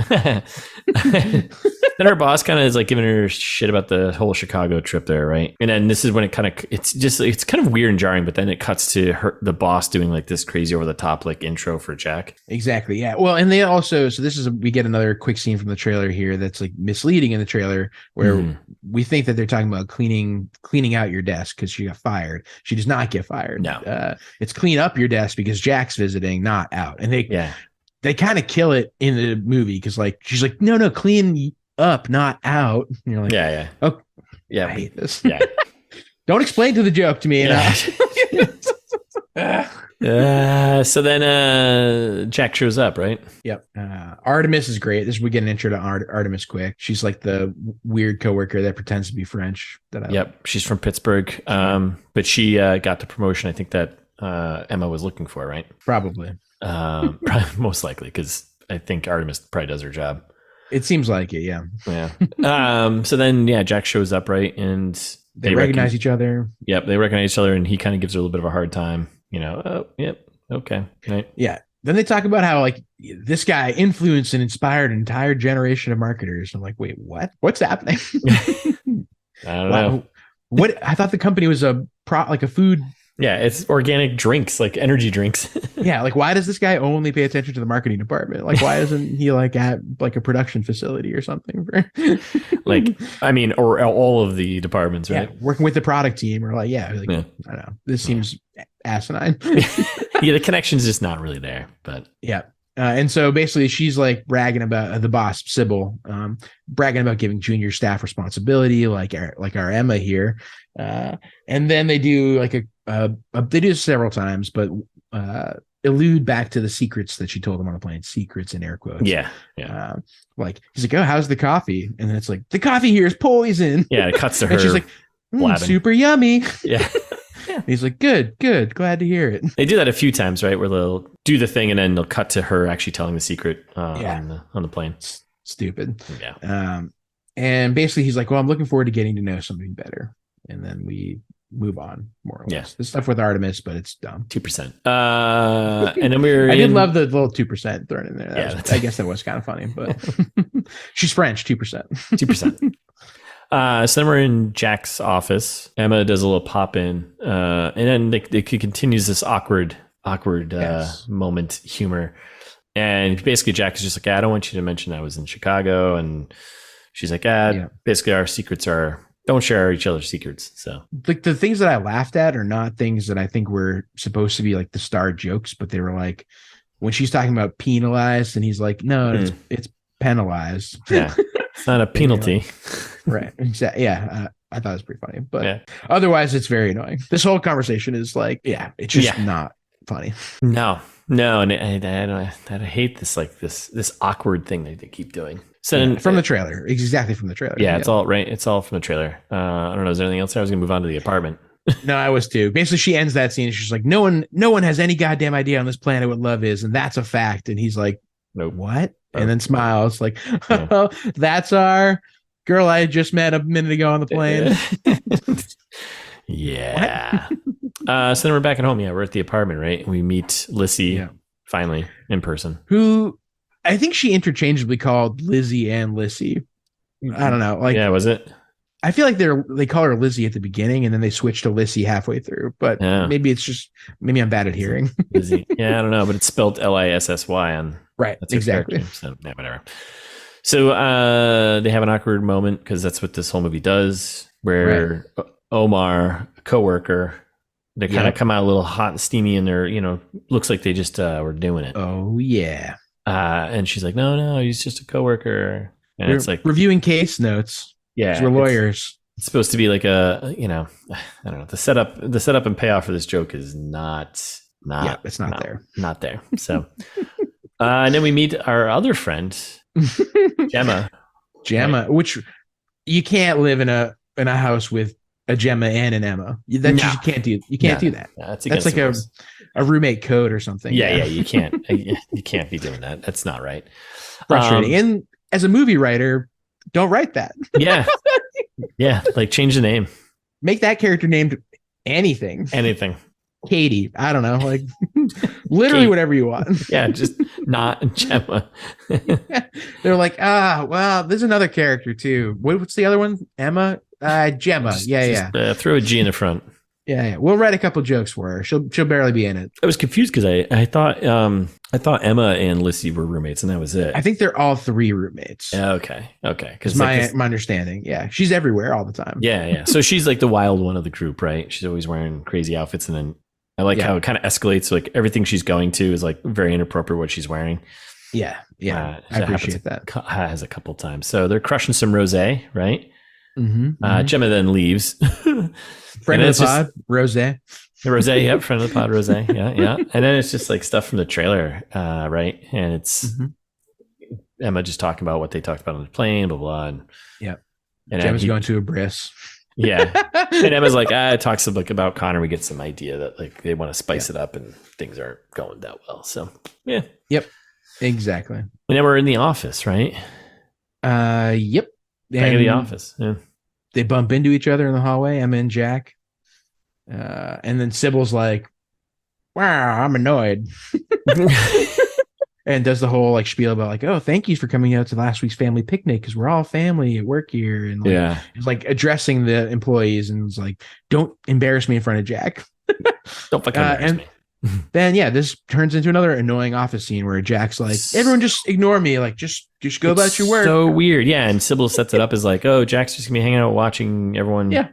Then her boss kind of is like giving her shit about the whole Chicago trip there, right? And then this is when it's kind of weird and jarring, but then it cuts to the boss doing like this crazy over the top like intro for Jack. Exactly. Yeah. Well, and they also, we get another quick scene from the trailer here that's like misleading in the trailer where we think that they're talking about cleaning out your desk because she got fired. She does not get fired. No. It's clean up your desk because Jack's visiting, not out. And they kind of kill it in the movie because like she's like, no, clean up, not out. And you're like, oh, yeah, I hate this. Yeah, don't explain the joke to me. So then Jack shows up, right? Yep. Artemis is great. We get an intro to Artemis quick. She's like the weird coworker that pretends to be French. She's from Pittsburgh, but she got the promotion. I think that Emma was looking for, right? Probably. Probably most likely because I think Artemis probably does her job. It seems like it, yeah. So then, Jack shows up, right, and they recognize each other. Yep, they recognize each other, and he kind of gives her a little bit of a hard time. Oh, yep, okay, right. Yeah. Then they talk about how like this guy influenced and inspired an entire generation of marketers. I'm like, wait, what? What's happening? I don't know. What? I thought the company was a food. Yeah, it's organic drinks, like energy drinks. Yeah, like why does this guy only pay attention to the marketing department? Like why isn't he like at like a production facility or something? Or all of the departments, right? Yeah, working with the product team or I don't know. This seems asinine. Yeah, the connection's just not really there, but yeah. And so basically she's like bragging about the boss, Sybil, bragging about giving junior staff responsibility, like our Emma here. And then they do like they do this several times, but allude back to the secrets that she told him on the plane, secrets in air quotes. Yeah. Like he's like, oh, how's the coffee? And then it's like, the coffee here is poison. Yeah, it cuts to her. And she's like, super yummy. Yeah. Yeah. He's like, good, glad to hear it. They do that a few times, right? Where they'll do the thing and then they'll cut to her actually telling the secret on the plane. Stupid. Yeah. And basically he's like, well, I'm looking forward to getting to know something better. And then we move on, more or less. Yeah. This stuff with Artemis, but it's dumb. 2%. And then I did love the little 2% thrown in there. Yeah, I guess that was kind of funny, but she's French, 2%. 2%. So then we're in Jack's office. Emma does a little pop in, and then it continues this awkward moment humor. And basically Jack is just like, I don't want you to mention I was in Chicago. And she's like, basically our secrets don't share each other's secrets. So like the things that I laughed at are not things that I think were supposed to be like the star jokes, but they were like when she's talking about penalized and he's like, no, it's penalized. Yeah. It's not a penalty. Right. Exactly. Yeah. I thought it was pretty funny, but otherwise it's very annoying. This whole conversation is like, it's just not funny. No. And I hate this, like this awkward thing that they keep doing. So from the trailer, exactly from the trailer. Yeah, it's all right. It's all from the trailer. I don't know. Is there anything else? I was going to move on to the apartment. No, I was too. Basically, she ends that scene. And she's like, no one has any goddamn idea on this planet what love is, and that's a fact. And he's like, nope. What? And then smiles like, oh, that's our girl I just met a minute ago on the plane. Yeah. So then we're back at home. Yeah, we're at the apartment, right? We meet Lissy finally in person. Who I think she interchangeably called Lizzie and Lissy. I don't know. Like, was it? I feel like they call her Lizzie at the beginning and then they switch to Lissy halfway through. But maybe I'm bad at hearing. Lizzie. Yeah, I don't know, but it's spelled Lissy on. Right. Exactly. So yeah, whatever. So they have an awkward moment because that's what this whole movie does, where Omar, a coworker, they kind of come out a little hot and steamy, and they're, looks like they just were doing it. Oh yeah. And she's like, no, he's just a coworker. And it's like reviewing case notes. Yeah, we're lawyers. It's supposed to be like I don't know. The setup and payoff for this joke is not it's not there. Not there. So, and then we meet our other friend, Gemma. Right? Which you can't live in a house with a Gemma and an Emma. You can't do. You can't do that. That's like a roommate code or something. Yeah, you can't. You can't be doing that. That's not right. Frustrating. And as a movie writer, don't write that. Yeah. Like change the name. Make that character named anything. Katie. I don't know. Like literally whatever you want. Yeah. Just not Gemma. They're like, well, there's another character too. What's the other one? Emma? Gemma. Just, throw a G in the front. Yeah. We'll write a couple jokes for her. She'll barely be in it. I was confused because I thought Emma and Lissy were roommates and that was it. I think they're all three roommates. Okay. Because my understanding. Yeah. She's everywhere all the time. Yeah. So she's like the wild one of the group, right? She's always wearing crazy outfits, and then I like how it kind of escalates. Like everything she's going to is like very inappropriate what she's wearing. Yeah. I appreciate that. Has a couple times. So they're crushing some rosé, right? Mm-hmm. Gemma then leaves. Friend of the pod, Rosé. Rosé, yep, friend of the pod, Rosé. Yeah. And then it's just like stuff from the trailer, right? And it's Emma just talking about what they talked about on the plane, blah, blah. And Gemma's going to a bris. Yeah. And Emma's like, talks about Connor. We get some idea that like they want to spice it up and things aren't going that well. So, yeah. Yep. Exactly. And then we're in the office, right? Yep. Back in the office. Yeah. They bump into each other in the hallway. Emma and Jack. And then Sybil's like, wow, I'm annoyed. And does the whole like spiel about like, oh, thank you for coming out to last week's family picnic because we're all family at work here. And like, it's like addressing the employees and it's like, don't embarrass me in front of Jack. Don't fucking embarrass me. Then this turns into another annoying office scene where Jack's like, everyone just ignore me, like just go about your work. So weird. Yeah. And Sybil sets it up as like, oh, Jack's just gonna be hanging out watching everyone. Yeah.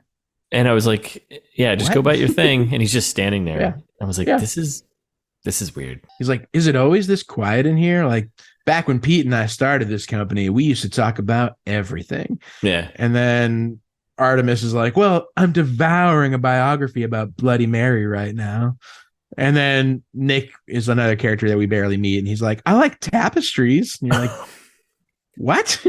And I was like, just go about your thing. And he's just standing there. Yeah. I was like, this is weird. He's like, is it always this quiet in here? Like back when Pete and I started this company, we used to talk about everything. Yeah. And then Artemis is like, well, I'm devouring a biography about Bloody Mary right now. And then Nick is another character that we barely meet. And he's like, I like tapestries. And you're like, what?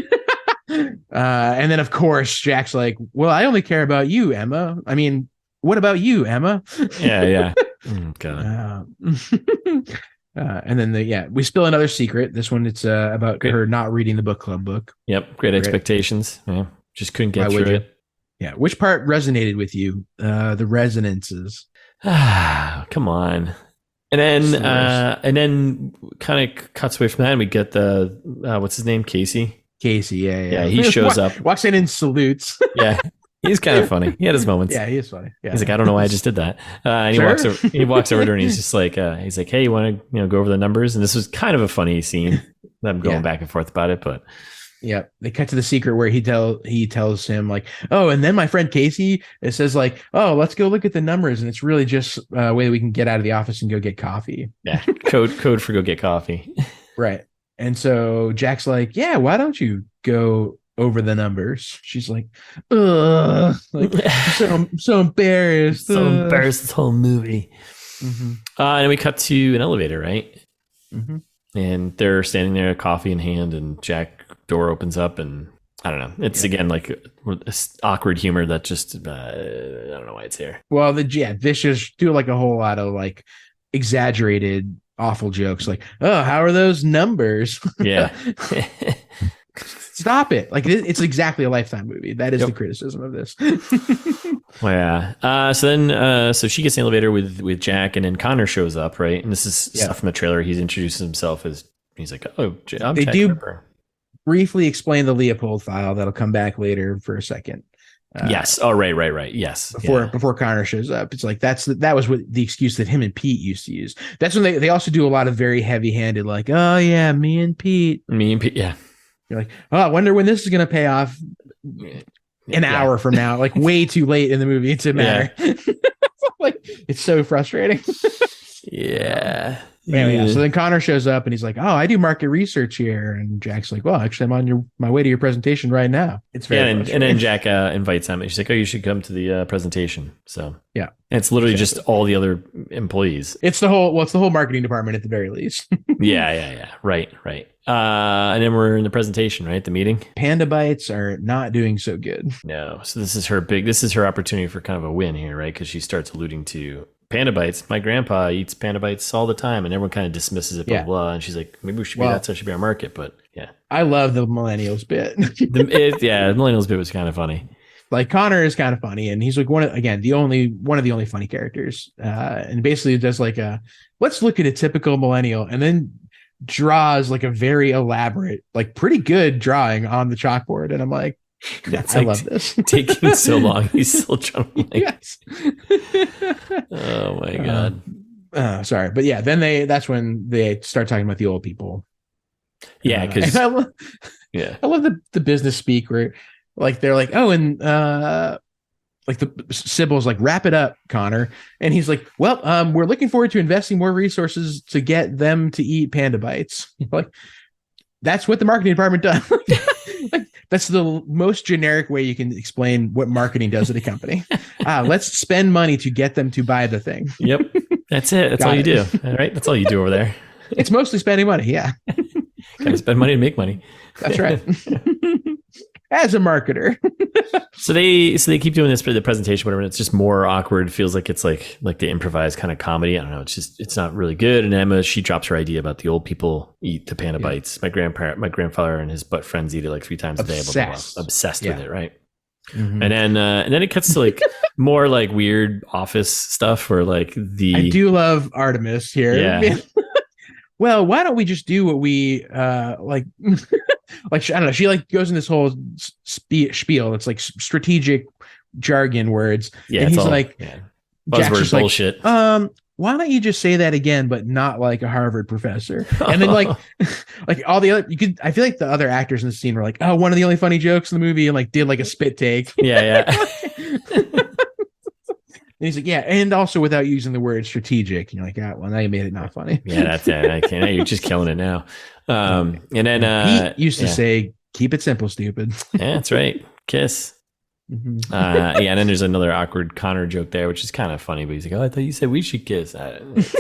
And then, of course, Jack's like, well, I only care about you, Emma. I mean, what about you, Emma? Yeah. Oh, God. And then we spill another secret. This one, it's about her not reading the book club book. Yep. Great expectations. Yeah. Just couldn't get through it. Yeah. Which part resonated with you? The resonances. Come on. And then kind of cuts away from that, and we get the what's his name, Casey. Yeah. He shows up, walks in and salutes. Yeah, he's kind of funny. He had his moments. Yeah, he is funny. Yeah. He's like, I don't know why I just did that. And he walks over to her, and he's just like, hey, you want to go over the numbers? And this was kind of a funny scene. Them going back and forth about it, but. Yeah, they cut to the secret where he tells him like, oh, and then my friend Casey, it says like, oh, let's go look at the numbers, and it's really just a way that we can get out of the office and go get coffee. Yeah, code for go get coffee. Right. And so Jack's like, yeah, why don't you go over the numbers? She's like, ugh, like I'm so embarrassed. So embarrassed this whole movie. Mm-hmm. And we cut to an elevator, right? Mm-hmm. And they're standing there, coffee in hand, and Jack door opens up, and I don't know. It's again like awkward humor that just I don't know why it's here. Well, this just do like a whole lot of like exaggerated awful jokes, like, oh, how are those numbers? Yeah. Stop it. Like it's exactly a Lifetime movie. That is the criticism of this. Well, yeah. So she gets in the elevator with Jack, and then Connor shows up, right? And this is stuff from the trailer. He's introduced himself as, he's like, oh, I'm Jack Ripper. Briefly explain the Leopold file. That'll come back later for a second. Yes. Oh, right. Yes. Before Connor shows up, it's like that was what the excuse that him and Pete used to use. That's when they also do a lot of very heavy-handed, like, oh yeah, me and Pete. Yeah. You're like, oh, I wonder when this is gonna pay off. An hour from now, like way too late in the movie to matter. Like it's so frustrating. Yeah. Anyway, so then Connor shows up and he's like, oh, I do market research here. And Jack's like, well, actually, I'm on my way to your presentation right now. It's very and then Jack invites him. She's like, oh, you should come to the presentation. So yeah, and it's literally just all the other employees. It's the whole marketing department at the very least. Yeah. Right. And then we're in the presentation, right? The meeting. Panda Bites are not doing so good. No. So this is her opportunity for kind of a win here, right? Because she starts alluding to Panda Bites. My grandpa eats Panda Bites all the time, and everyone kind of dismisses it, blah, blah. And she's like, maybe we should that should be our market. But yeah. I love the millennials bit. The millennials bit was kind of funny. Like Connor is kind of funny, and he's like one of the only funny characters. And basically does like let's look at a typical millennial, and then draws like a very elaborate, like pretty good drawing on the chalkboard. And I'm like, I love this. Taking so long. He's still trying to yes. Oh my God. Sorry. But yeah, then that's when they start talking about the old people. Yeah. Cause I love the business speak where like, they're like, oh, and like the Sybil's like, wrap it up, Connor. And he's like, well, we're looking forward to investing more resources to get them to eat Panda Bites. Like, that's what the marketing department does. Like, that's the most generic way you can explain what marketing does at a company. Let's spend money to get them to buy the thing. Yep. That's it. That's all you do. All right. That's all you do over there. It's mostly spending money. Yeah. Gotta spend money to make money. That's right. As a marketer. So they keep doing this for the presentation, whatever. And it's just more awkward. It feels like it's like the improvised kind of comedy. I don't know. It's not really good. And Emma, she drops her idea about the old people eat the Panda Bites. My grandfather and his friends eat it like 3 times a day. Blah, blah, blah. Obsessed with it, right? Mm-hmm. And then it cuts to like more like weird office stuff where like I do love Artemis here. Yeah. Well, why don't we just do what we like? Like, I don't know. She like goes in this whole spiel. It's like strategic jargon words. Yeah, and he's like, buzzword bullshit. Like, why don't you just say that again, but not like a Harvard professor? And then like all the other, I feel like the other actors in the scene were like, oh, one of the only funny jokes in the movie, and like did like a spit take. Yeah. And he's like, yeah, and also without using the word strategic. And you're like, well, now you made it not funny. Yeah, that's it. I can't. You're just killing it now. And then Pete used to say, "Keep it simple, stupid." Yeah, that's right. Kiss. Mm-hmm. And then there's another awkward Connor joke there, which is kind of funny. But he's like, "Oh, I thought you said we should kiss." Let's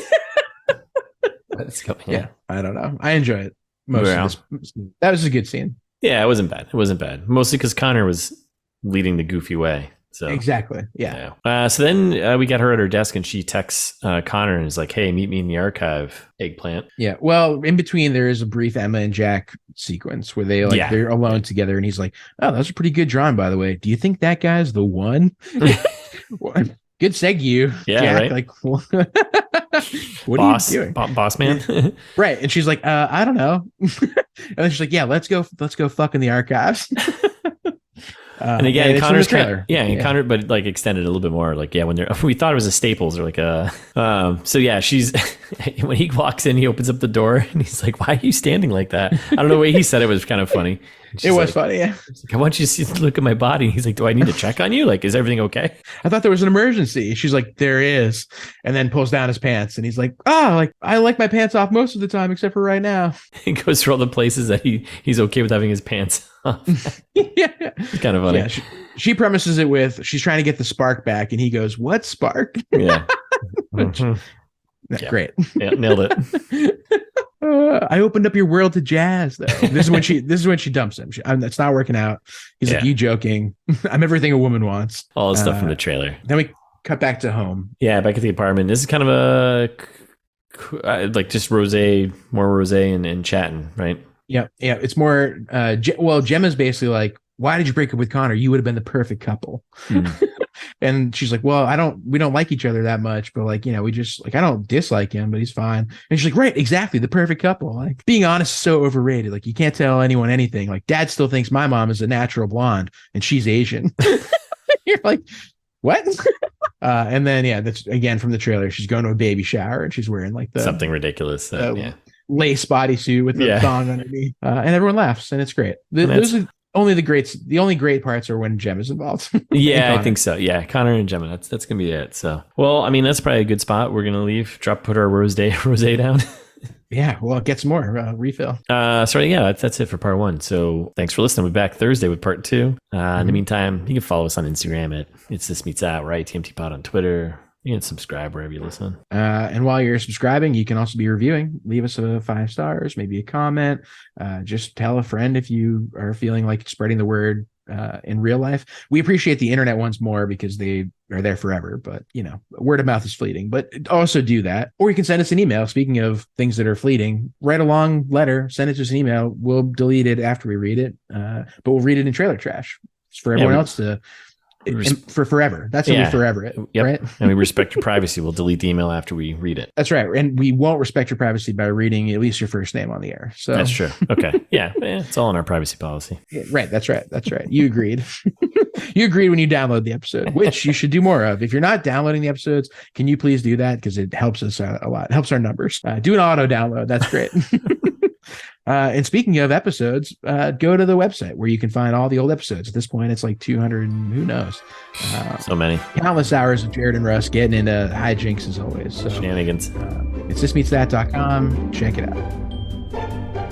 go. Yeah, I don't know. I enjoy it. Most of this. That was a good scene. Yeah, it wasn't bad. Mostly because Connor was leading the goofy way. So exactly. Yeah. So then we got her at her desk and she texts Connor and is like, hey, meet me in the archive, eggplant. Yeah. Well, in between there is a brief Emma and Jack sequence where they're alone together and he's like, oh, that's a pretty good drawing, by the way. Do you think that guy's the one? Good segue. Yeah, Jack, right. Like, what are you doing? Boss man. Right. And she's like, I don't know. And then she's like, yeah, let's go fuck in the archives. And again, Connor's Connor, but like extended a little bit more. Like, when we thought it was a Staples or like so yeah, she's when he walks in, he opens up the door and he's like, why are you standing like that? I don't know, the way he said it was kind of funny. It was funny, yeah. Like, I want you to look at my body. And he's like, do I need to check on you? Like, is everything okay? I thought there was an emergency. She's like, there is. And then pulls down his pants and he's like, like I like my pants off most of the time except for right now. He goes through all the places that he's okay with having his pants off. Yeah. It's kind of funny. Yeah, she premises it with, she's trying to get the spark back and he goes, what spark? Yeah. Great. Yeah, nailed it. I opened up your world to jazz, though. This is when she dumps him. It's not working out. He's like, you joking? I'm everything a woman wants. All the stuff from the trailer. Then we cut back to home. Yeah, back at the apartment. This is kind of a like just more rosé and chatting, right? Yeah. It's more. Gemma's basically like, why did you break up with Connor? You would have been the perfect couple. And she's like, well, we don't like each other that much, but like, we just like, I don't dislike him, but he's fine. And she's like, right, exactly. The perfect couple. Like, being honest is so overrated. Like, you can't tell anyone anything. Like, dad still thinks my mom is a natural blonde and she's Asian. You're like, what? And then, that's again from the trailer. She's going to a baby shower and she's wearing like something ridiculous. Lace bodysuit with the thong underneath. And everyone laughs and it's great. Those are the only great parts are when Gemma's involved. I think so. Yeah, Connor and Gemma. That's gonna be it. So, well, I mean, that's probably a good spot. We're gonna leave. Put our rosé down. Yeah, well, get some more refill. That's it for part 1. So thanks for listening. We'll be back Thursday with part 2. In the meantime, you can follow us on Instagram at It's This Meets That, right? TMT Pod on Twitter. You can subscribe wherever you listen. And while you're subscribing, you can also be reviewing. Leave us 5 stars, maybe a comment. Just tell a friend if you are feeling like spreading the word in real life. We appreciate the internet ones more because they are there forever. But, word of mouth is fleeting. But also do that. Or you can send us an email. Speaking of things that are fleeting, write a long letter, send it to us an email. We'll delete it after we read it. But we'll read it in trailer trash for everyone else to... for forever. That's gonna be forever, right? And we respect your privacy. We'll delete the email after we read it. That's right. And we won't respect your privacy by reading at least your first name on the air. So that's true. Okay. Yeah. It's all in our privacy policy. Yeah, right. That's right. You agreed. You agreed when you download the episode, which you should do more of. If you're not downloading the episodes, can you please do that? Because it helps us a lot. It helps our numbers. Do an auto download. That's great. And speaking of episodes, go to the website where you can find all the old episodes. At this point, it's like 200, who knows? So many. Countless hours of Jared and Russ getting into hijinks as always. So, shenanigans. It's thismeetsthat.com. Check it out.